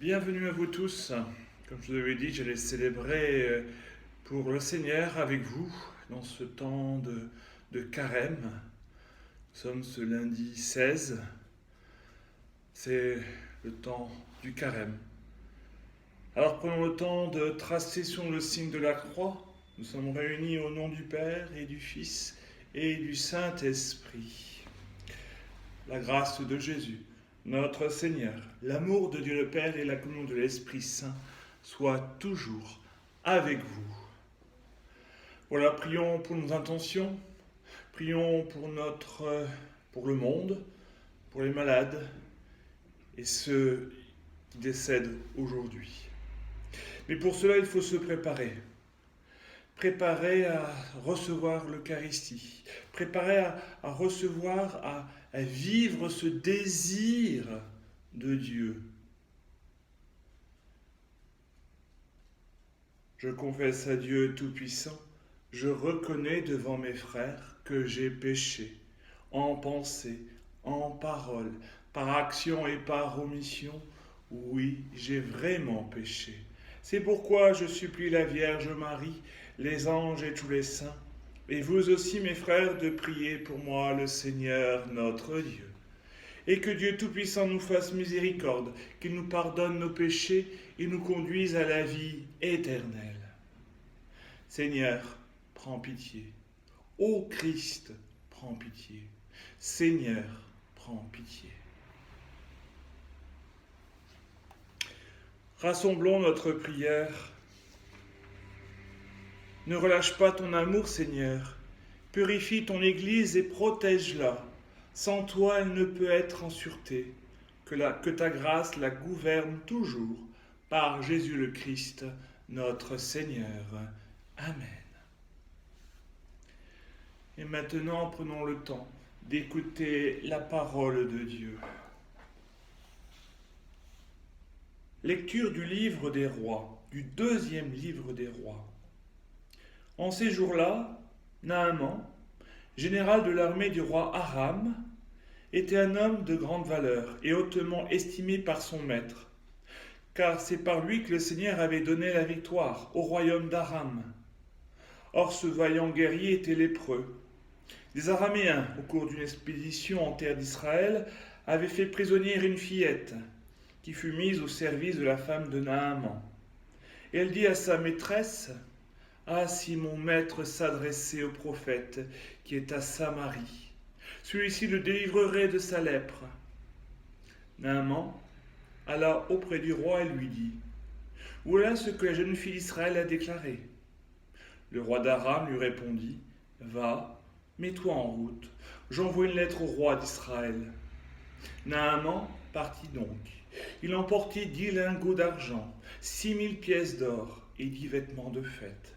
Bienvenue à vous tous. Comme je vous l'avais dit, j'allais célébrer pour le Seigneur avec vous dans ce temps de carême. Nous sommes ce lundi 16. C'est le temps du carême. Alors prenons le temps de tracer sur le signe de la croix. Nous sommes réunis au nom du Père et du Fils et du Saint-Esprit. La grâce de Jésus, notre Seigneur, l'amour de Dieu le Père et la communion de l'Esprit Saint soient toujours avec vous. Voilà, prions pour nos intentions, prions pour le monde, pour les malades et ceux qui décèdent aujourd'hui. Mais pour cela, il faut se préparer. Préparer à recevoir l'Eucharistie, préparer à recevoir, à vivre ce désir de Dieu. Je confesse à Dieu Tout-Puissant, je reconnais devant mes frères que j'ai péché, en pensée, en parole, par action et par omission. Oui, j'ai vraiment péché. C'est pourquoi je supplie la Vierge Marie, les anges et tous les saints, et vous aussi mes frères, de prier pour moi le Seigneur notre Dieu. Et que Dieu Tout-Puissant nous fasse miséricorde, qu'il nous pardonne nos péchés et nous conduise à la vie éternelle. Seigneur, prends pitié. Ô Christ, prends pitié. Seigneur, prends pitié. Rassemblons notre prière. Ne relâche pas ton amour, Seigneur. Purifie ton Église et protège-la. Sans toi, elle ne peut être en sûreté. Que ta grâce la gouverne toujours, par Jésus le Christ, notre Seigneur. Amen. Et maintenant, prenons le temps d'écouter la parole de Dieu. Lecture du livre des rois, du deuxième livre des rois. En ces jours-là, Naaman, général de l'armée du roi Aram, était un homme de grande valeur et hautement estimé par son maître, car c'est par lui que le Seigneur avait donné la victoire au royaume d'Aram. Or ce vaillant guerrier était lépreux. Des Araméens, au cours d'une expédition en terre d'Israël, avaient fait prisonnière une fillette, qui fut mise au service de la femme de Naaman. Et elle dit à sa maîtresse: « Ah, si mon maître s'adressait au prophète qui est à Samarie, celui-ci le délivrerait de sa lèpre. » Naaman alla auprès du roi et lui dit: « Voilà ce que la jeune fille d'Israël a déclaré. » Le roi d'Aram lui répondit: « Va, mets-toi en route, j'envoie une lettre au roi d'Israël. » Naaman partit donc. Il emportait 10 lingots d'argent, 6000 pièces d'or et 10 vêtements de fête.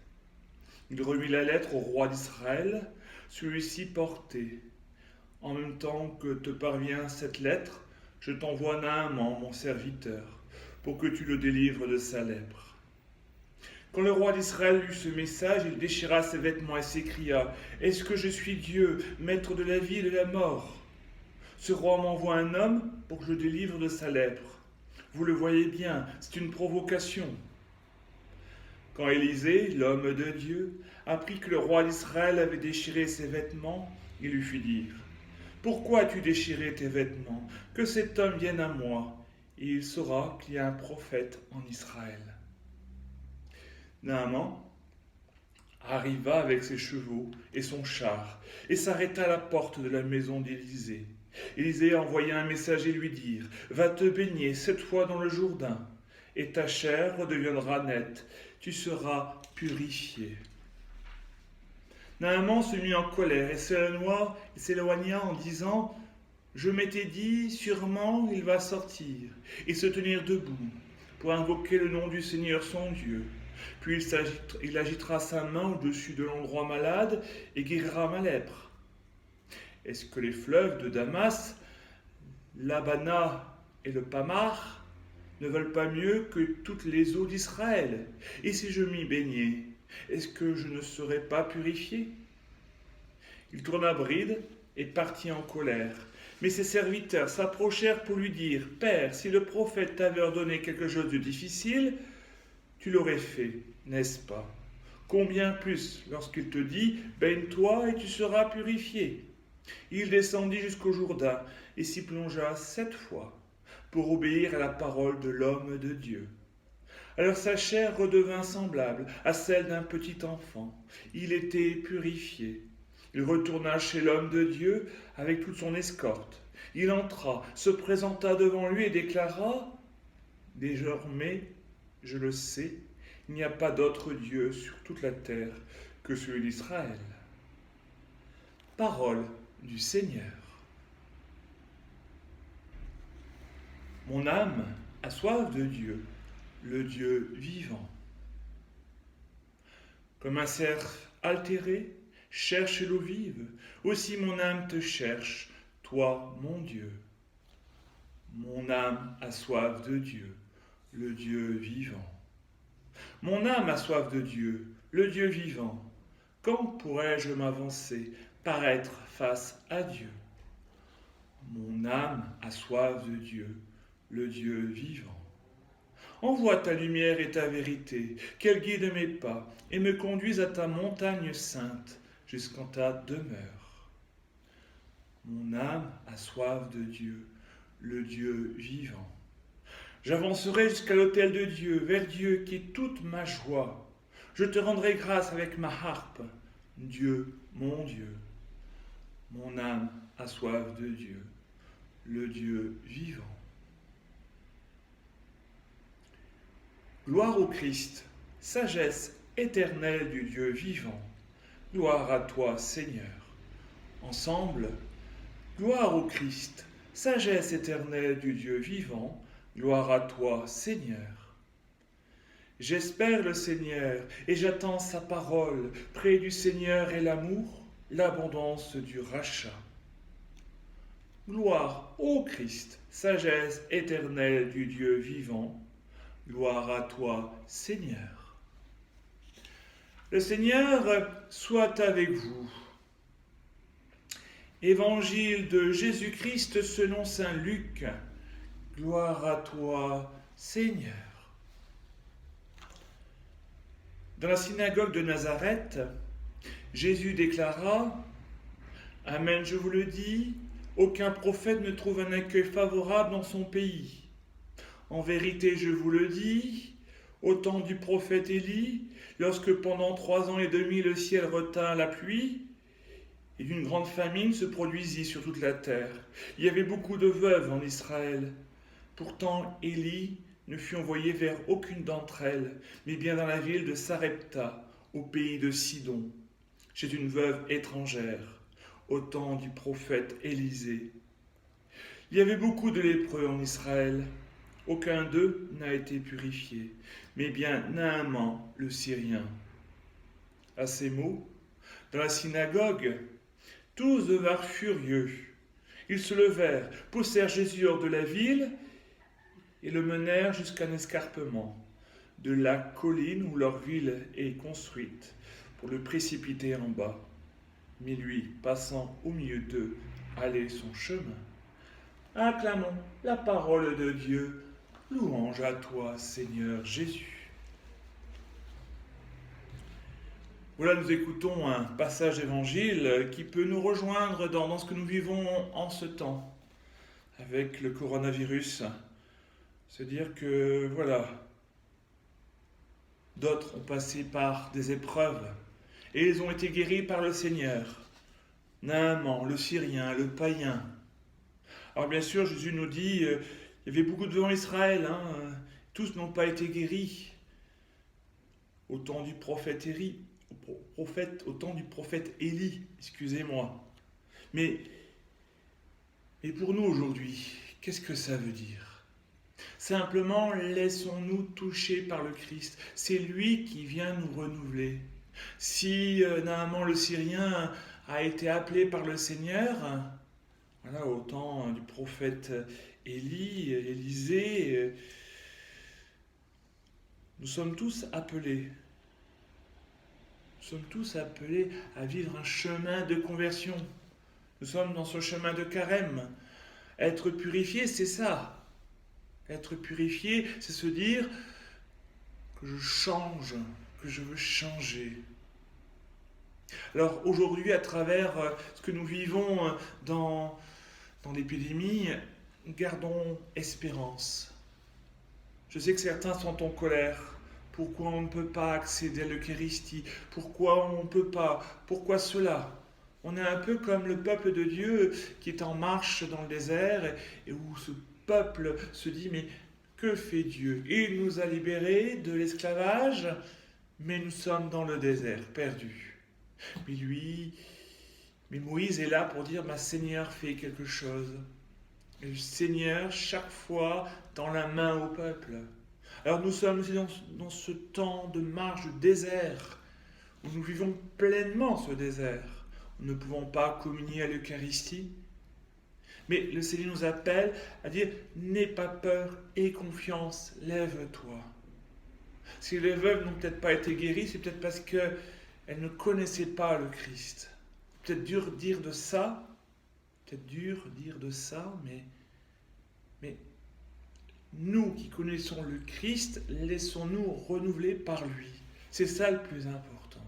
Il remit la lettre au roi d'Israël, celui-ci portait: « En même temps que te parvient cette lettre, je t'envoie Naaman, mon serviteur, pour que tu le délivres de sa lèpre. » Quand le roi d'Israël lut ce message, il déchira ses vêtements et s'écria: « Est-ce que je suis Dieu, maître de la vie et de la mort? Ce roi m'envoie un homme pour que je le délivre de sa lèpre. Vous le voyez bien, c'est une provocation. » Quand Élisée, l'homme de Dieu, apprit que le roi d'Israël avait déchiré ses vêtements, il lui fit dire: « Pourquoi as-tu déchiré tes vêtements? Que cet homme vienne à moi, et il saura qu'il y a un prophète en Israël. » Naaman arriva avec ses chevaux et son char, et s'arrêta à la porte de la maison d'Élisée. Élisée envoya un messager lui dire: « Va te baigner 7 fois dans le Jourdain, et ta chair redeviendra nette, tu seras purifié. » Naaman se mit en colère et s'éloigna en disant: « Je m'étais dit, sûrement il va sortir et se tenir debout pour invoquer le nom du Seigneur son Dieu. Puis il agitera sa main au-dessus de l'endroit malade et guérira ma lèpre. Est-ce que les fleuves de Damas, l'Abana et le Pamar ne veulent pas mieux que toutes les eaux d'Israël? Et si je m'y baignais, est-ce que je ne serais pas purifié? » Il tourna bride et partit en colère. Mais ses serviteurs s'approchèrent pour lui dire, « Père, si le prophète t'avait ordonné quelque chose de difficile, tu l'aurais fait, n'est-ce pas? Combien plus lorsqu'il te dit, baigne-toi et tu seras purifié. » Il descendit jusqu'au Jourdain et s'y plongea 7 fois pour obéir à la parole de l'homme de Dieu. Alors sa chair redevint semblable à celle d'un petit enfant. Il était purifié. Il retourna chez l'homme de Dieu avec toute son escorte. Il entra, se présenta devant lui et déclara, « Désormais, je le sais, il n'y a pas d'autre Dieu sur toute la terre que celui d'Israël. » Parole du Seigneur. Mon âme a soif de Dieu, le Dieu vivant. Comme un cerf altéré cherche l'eau vive, aussi mon âme te cherche, toi mon Dieu. Mon âme a soif de Dieu, le Dieu vivant. Mon âme a soif de Dieu, le Dieu vivant. Quand pourrais-je m'avancer, paraître face à Dieu? Mon âme a soif de Dieu, le Dieu vivant. Envoie ta lumière et ta vérité, qu'elle guide mes pas et me conduise à ta montagne sainte, jusqu'en ta demeure. Mon âme a soif de Dieu, le Dieu vivant. J'avancerai jusqu'à l'autel de Dieu, vers Dieu qui est toute ma joie. Je te rendrai grâce avec ma harpe, Dieu, mon Dieu. Mon âme a soif de Dieu, le Dieu vivant. Gloire au Christ, sagesse éternelle du Dieu vivant. Gloire à toi, Seigneur. Ensemble, gloire au Christ, sagesse éternelle du Dieu vivant. Gloire à toi, Seigneur. J'espère le Seigneur et j'attends sa parole. Près du Seigneur est l'amour, l'abondance du rachat. Gloire au Christ, sagesse éternelle du Dieu vivant. Gloire à toi, Seigneur. Le Seigneur soit avec vous. Évangile de Jésus-Christ selon saint Luc. Gloire à toi, Seigneur. Dans la synagogue de Nazareth, Jésus déclara, « Amen, je vous le dis, aucun prophète ne trouve un accueil favorable dans son pays. En vérité, je vous le dis, au temps du prophète Élie, lorsque pendant 3 ans et demi le ciel retint la pluie, et une grande famine se produisit sur toute la terre. Il y avait beaucoup de veuves en Israël. Pourtant, Élie ne fut envoyé vers aucune d'entre elles, mais bien dans la ville de Sarepta, au pays de Sidon, chez une veuve étrangère, au temps du prophète Élisée. Il y avait beaucoup de lépreux en Israël. Aucun d'eux n'a été purifié, mais bien Naaman le Syrien. À ces mots, dans la synagogue, tous devinrent furieux. Ils se levèrent, poussèrent Jésus hors de la ville et le menèrent jusqu'à un escarpement de la colline où leur ville est construite pour le précipiter en bas. Mais lui, passant au milieu d'eux, allait son chemin. Acclamons la parole de Dieu. Louange à toi, Seigneur Jésus. Voilà, nous écoutons un passage d'évangile qui peut nous rejoindre dans ce que nous vivons en ce temps, avec le coronavirus. C'est-à-dire que, voilà, d'autres ont passé par des épreuves et ils ont été guéris par le Seigneur. Naaman, le Syrien, le païen. Alors bien sûr, Jésus nous dit, il y avait beaucoup de vent en Israël, tous n'ont pas été guéris. Au temps du prophète Élie, excusez-moi. Mais pour nous aujourd'hui, qu'est-ce que ça veut dire? Simplement, laissons-nous toucher par le Christ. C'est lui qui vient nous renouveler. Si Naaman le Syrien a été appelé par le Seigneur, voilà, au temps du prophète Élisée, nous sommes tous appelés. Nous sommes tous appelés à vivre un chemin de conversion. Nous sommes dans ce chemin de carême, Être purifié, c'est ça. Être purifié, c'est se dire que je change, que je veux changer. Alors aujourd'hui, à travers ce que nous vivons dans l'épidémie, gardons espérance. Je sais que certains sont en colère. Pourquoi on ne peut pas accéder à l'Eucharistie? Pourquoi on ne peut pas? Pourquoi cela? On est un peu comme le peuple de Dieu qui est en marche dans le désert et où ce peuple se dit mais que fait Dieu? Il nous a libérés de l'esclavage, mais nous sommes dans le désert, perdus. Mais Moïse est là pour dire ma Seigneur fait quelque chose. Et le Seigneur, chaque fois, tend la main au peuple. Alors nous sommes aussi dans ce temps de marche du désert, où nous vivons pleinement ce désert. Nous ne pouvons pas communier à l'Eucharistie. Mais le Seigneur nous appelle à dire n'aie pas peur, aie confiance, lève-toi. Si les veuves n'ont peut-être pas été guéries, c'est peut-être parce qu'elles ne connaissaient pas le Christ. C'est peut-être dur de dire de ça, mais nous qui connaissons le Christ, laissons-nous renouveler par lui. C'est ça le plus important.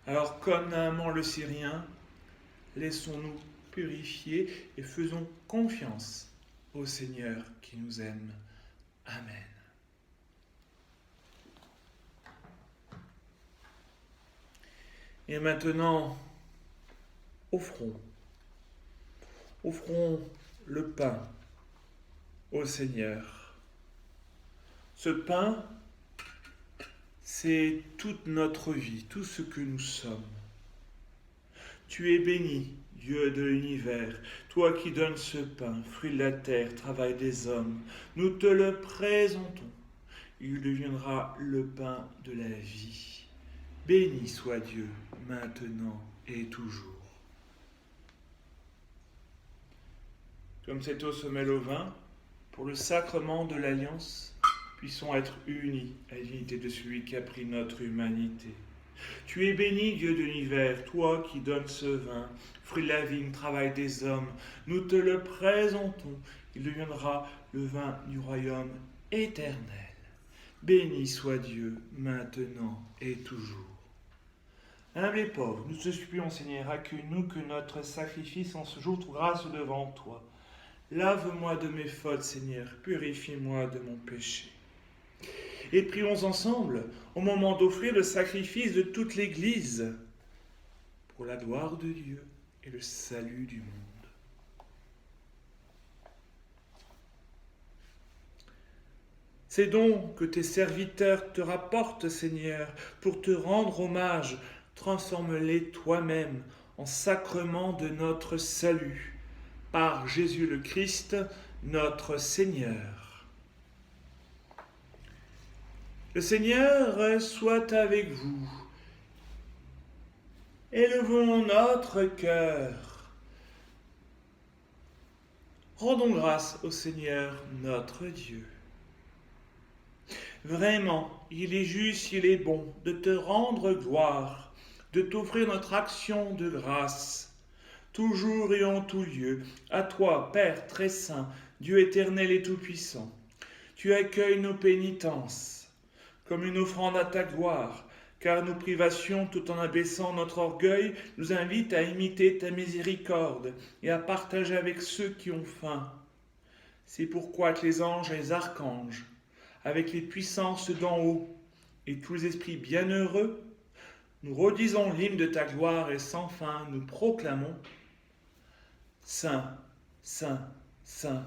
Alors, comme Naaman le Syrien, laissons-nous purifier et faisons confiance au Seigneur qui nous aime. Amen. Et maintenant, offrons le pain au Seigneur. Ce pain, c'est toute notre vie, tout ce que nous sommes. Tu es béni, Dieu de l'univers, toi qui donnes ce pain, fruit de la terre, travail des hommes. Nous te le présentons. Il deviendra le pain de la vie. Béni soit Dieu, maintenant et toujours. Comme cette eau se mêle au vin, pour le sacrement de l'alliance, puissons être unis à l'unité de celui qui a pris notre humanité. Tu es béni, Dieu de l'univers, toi qui donnes ce vin, fruit de la vigne, travail des hommes. Nous te le présentons, il deviendra le vin du royaume éternel. Béni soit Dieu, maintenant et toujours. Humbles et pauvres, nous te supplions, Seigneur, accueille-nous que notre sacrifice en ce jour trouve grâce devant toi. Lave-moi de mes fautes, Seigneur, purifie-moi de mon péché. Et prions ensemble, au moment d'offrir le sacrifice de toute l'Église, pour la gloire de Dieu et le salut du monde. Ces dons que tes serviteurs te rapportent, Seigneur, pour te rendre hommage, transforme-les toi-même en sacrement de notre salut. Par Jésus le Christ, notre Seigneur. Le Seigneur soit avec vous. Élevons notre cœur. Rendons grâce au Seigneur notre Dieu. Vraiment, il est juste, il est bon de te rendre gloire, de t'offrir notre action de grâce. Toujours et en tout lieu, à toi, Père très saint, Dieu éternel et tout-puissant. Tu accueilles nos pénitences comme une offrande à ta gloire, car nos privations, tout en abaissant notre orgueil, nous invitent à imiter ta miséricorde et à partager avec ceux qui ont faim. C'est pourquoi que les anges et les archanges, avec les puissances d'en haut et tous les esprits bienheureux, nous redisons l'hymne de ta gloire et sans fin nous proclamons Saint, Saint, Saint,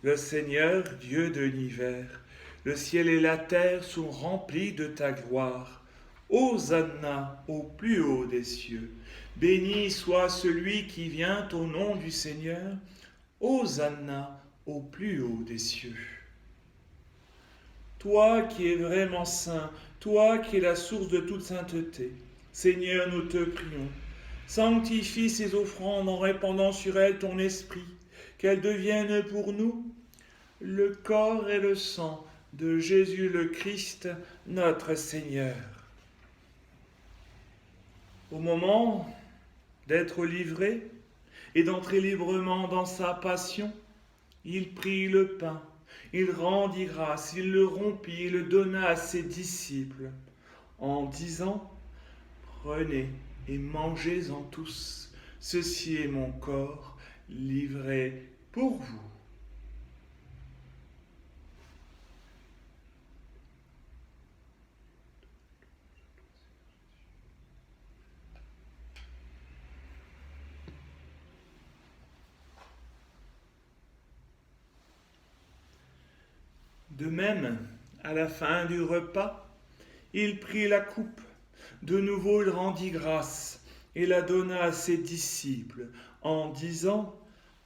le Seigneur, Dieu de l'univers, le ciel et la terre sont remplis de ta gloire. Hosanna au plus haut des cieux. Béni soit celui qui vient au nom du Seigneur. Hosanna au plus haut des cieux. Toi qui es vraiment saint, toi qui es la source de toute sainteté, Seigneur, nous te prions. Sanctifie ces offrandes en répandant sur elles ton esprit, qu'elles deviennent pour nous le corps et le sang de Jésus le Christ, notre Seigneur. Au moment d'être livré, et d'entrer librement dans sa passion, il prit le pain, il rendit grâce, il le rompit et le donna à ses disciples, en disant, prenez et mangez-en tous, ceci est mon corps livré pour vous. De même, à la fin du repas, il prit la coupe. De nouveau, il rendit grâce et la donna à ses disciples en disant,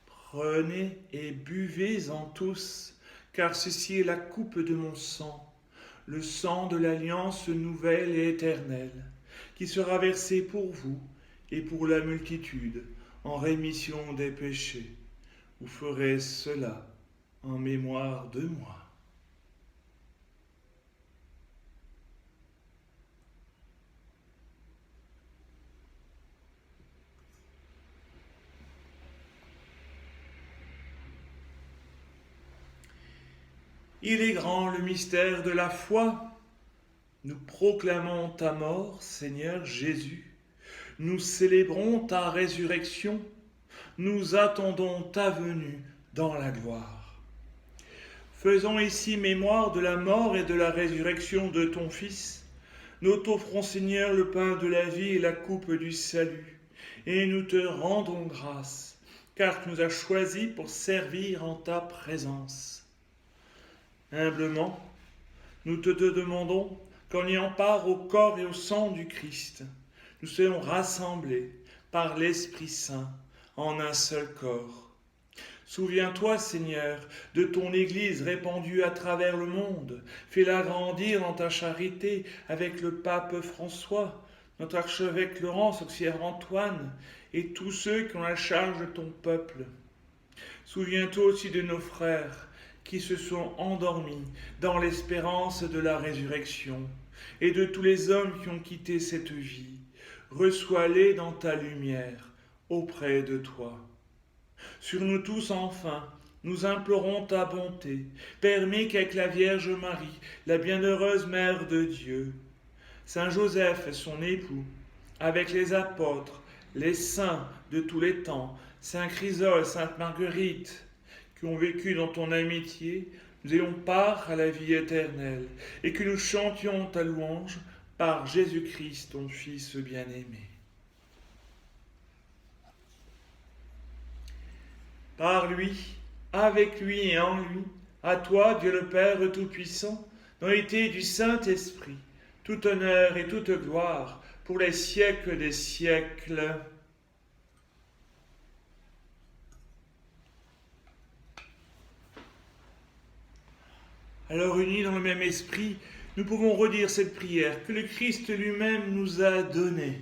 prenez et buvez-en tous, car ceci est la coupe de mon sang, le sang de l'alliance nouvelle et éternelle, qui sera versé pour vous et pour la multitude en rémission des péchés. Vous ferez cela en mémoire de moi. Il est grand le mystère de la foi. Nous proclamons ta mort, Seigneur Jésus. Nous célébrons ta résurrection. Nous attendons ta venue dans la gloire. Faisons ici mémoire de la mort et de la résurrection de ton Fils. Nous t'offrons, Seigneur, le pain de la vie et la coupe du salut. Et nous te rendons grâce, car tu nous as choisis pour servir en ta présence. Humblement, nous te demandons qu'en ayant part au corps et au sang du Christ, nous soyons rassemblés par l'Esprit Saint en un seul corps. Souviens-toi, Seigneur, de ton Église répandue à travers le monde. Fais-la grandir dans ta charité avec le pape François, notre archevêque Laurence, auxiliaire Antoine, et tous ceux qui ont la charge de ton peuple. Souviens-toi aussi de nos frères qui se sont endormis dans l'espérance de la résurrection, et de tous les hommes qui ont quitté cette vie. Reçois-les dans ta lumière, auprès de toi. Sur nous tous, enfin, nous implorons ta bonté. Permets qu'avec la Vierge Marie, la bienheureuse Mère de Dieu, Saint Joseph, son époux, avec les apôtres, les saints de tous les temps, Saint Chrysole, Sainte Marguerite, qui ont vécu dans ton amitié, nous ayons part à la vie éternelle, et que nous chantions ta louange par Jésus-Christ, ton Fils bien-aimé. Par lui, avec lui et en lui, à toi, Dieu le Père Tout-Puissant, dans l'unité du Saint-Esprit, tout honneur et toute gloire pour les siècles des siècles. Alors, unis dans le même esprit, nous pouvons redire cette prière que le Christ lui-même nous a donnée.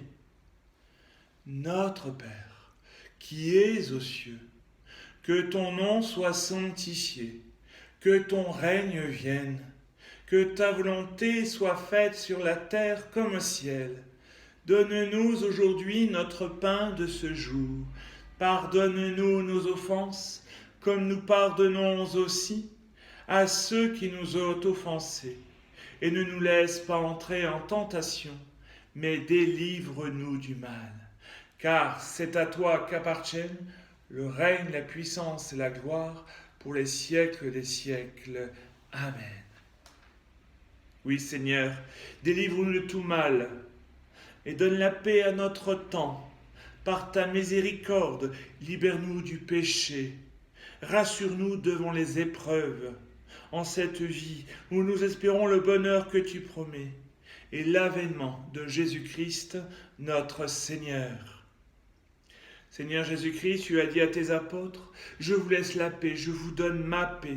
Notre Père, qui es aux cieux, que ton nom soit sanctifié, que ton règne vienne, que ta volonté soit faite sur la terre comme au ciel. Donne-nous aujourd'hui notre pain de ce jour. Pardonne-nous nos offenses, comme nous pardonnons aussi à ceux qui nous ont offensés. Et ne nous laisse pas entrer en tentation, mais délivre-nous du mal. Car c'est à toi qu'appartiennent le règne, la puissance et la gloire pour les siècles des siècles. Amen. Oui, Seigneur, délivre-nous de tout mal et donne la paix à notre temps. Par ta miséricorde, libère-nous du péché. Rassure-nous devant les épreuves. En cette vie où nous espérons le bonheur que tu promets et l'avènement de Jésus-Christ, notre Seigneur. Seigneur Jésus-Christ, tu as dit à tes apôtres, « Je vous laisse la paix, je vous donne ma paix. »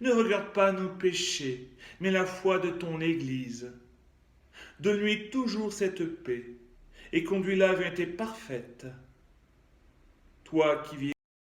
Ne regarde pas nos péchés, mais la foi de ton Église. Donne-lui toujours cette paix et conduis-la vers tes parfaite. Toi qui vis